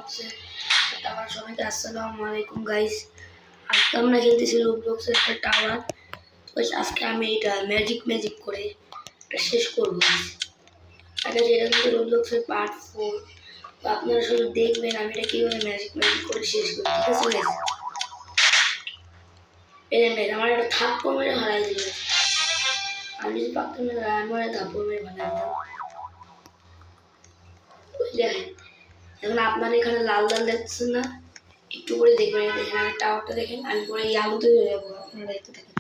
রোবলক্সের tower. সবাইকে আসসালামু আলাইকুম গাইস। আজকে আমরা খেলতেছি রোবলক্সের একটা টাওয়ার। আজকে আমি এটা ম্যাজিক করে এটা শেষ করবো। আগে যেটা কিন্তু রোবলক্সের পার্ট 4, তো আপনারা শুধু দেখবেন আমি এটা কীভাবে ম্যাজিক করে শেষ করি। ঠিক আছে গাইস? আমার একটা থাপ্পড় মেরে হারাই দিল। আমি যদি পারতাম না আমার থাপ্পড় মেরে হারাই দিতাম। দেখেন এখন আপনারা এখানে লাল দেখছেন না, একটু করে দেখবেন। দেখেন আমি টাওয়ারটা দেখেন, আমি পরে এই আলুতে হয়ে যাবো। আপনারা দেখতে থাকেন।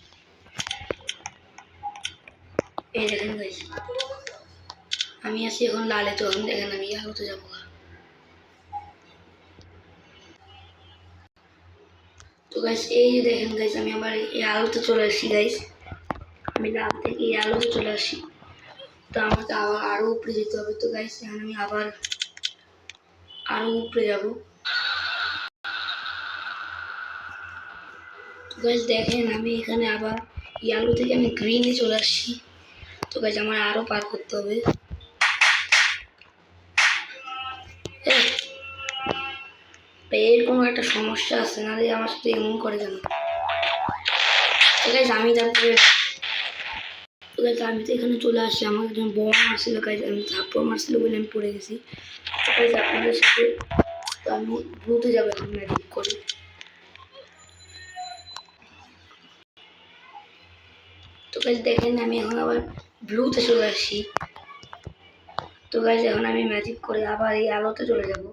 এই দেখেন গাইস, আমি আছি এখন লালে, তো এখন দেখেন আমি আলুতে যাবো। তো গাইস এই যে দেখেন গাইস, আমি আবার এই আলুতে চলে আসছি গাইস। আমি লাল থেকে এই আলুতে চলে আসি। তো আমাকে আবার আরো উপরে যেতে হবে। তো গাইস এখন আমি আবার আরো উপরে যাবো। তো গাইস দেখেন আমি এখানে আবার এই আলু থেকে আমি গ্রিনে চলে আসছি। তো গাইস আমার আরো পার করতে হবে। এর কোনো একটা সমস্যা আছে, নাহলে আমার সাথে এমন করে কেন? তো গাইস আমি তারপরে আমি তো এখানে চলে আসছি। আমার একজন বম মারছিল গাইস, আমি থাপ্পড় মারছিল বলে আমি পড়ে গেছি। তো গাইস আপনাদের সাথে তো আমি ব্লুতে যাবো এখন ম্যাজিক করে। তো গাইস দেখেন আমি এখন আবার ব্লুতে চলে আসছি। তো গাইস এখন আমি ম্যাজিক করে আবার এই আলোতে চলে যাব।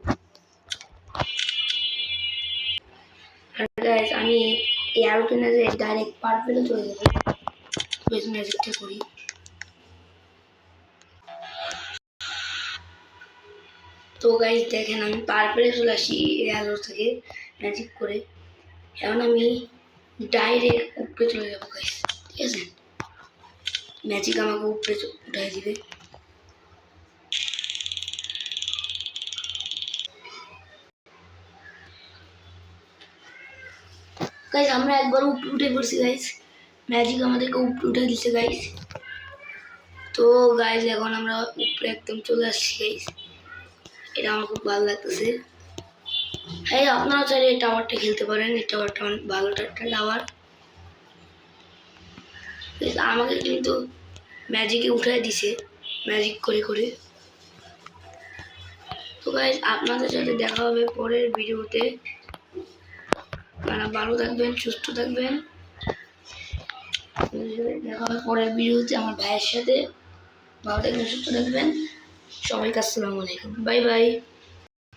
আর গাইস আমি এই আলোতে না যে ডাইরেক্ট পার্পেলে চলে যাবো। বেশ ম্যাজিকটা করি। তো গাইস দেখেন আমি পার্পেলে চলে আসি এই আলো থেকে ম্যাজিক করে। এখন আমি ডাইরেক্ট উপরে চলে যাবো গাইস। ঠিক আছে, ম্যাজিক আমাকে উপরে উঠাই দিবে। গাইস আমরা একবার উপরে উঠে পড়ছি গাইস, ম্যাজিক আমাদেরকে উপরে উঠে দিচ্ছে গাইস। তো গাইস এখন আমরা উপরে একদম চলে আসছি গাইস, এটা আমার খুব ভালো লাগতেছে। হ্যাঁ আপনারা চাইলে এই টাওয়ারটা খেলতে পারেন, এই টাওয়ারটা অনেক ভালো একটা টাওয়ার। আমাকে কিন্তু ম্যাজিকে উঠাই দিছে, ম্যাজিক করে করে। তো গাইস আপনাদের সাথে দেখা হবে পরের ভিডিওতে। আপনারা ভালো থাকবেন, সুস্থ থাকবেন। দেখা হবে পরের ভিডিওতে আমার ভাইয়ের সাথে। ভালো থাকবেন, সুস্থ থাকবেন। সবাইকে আসসালামু আলাইকুম, বাই বাই।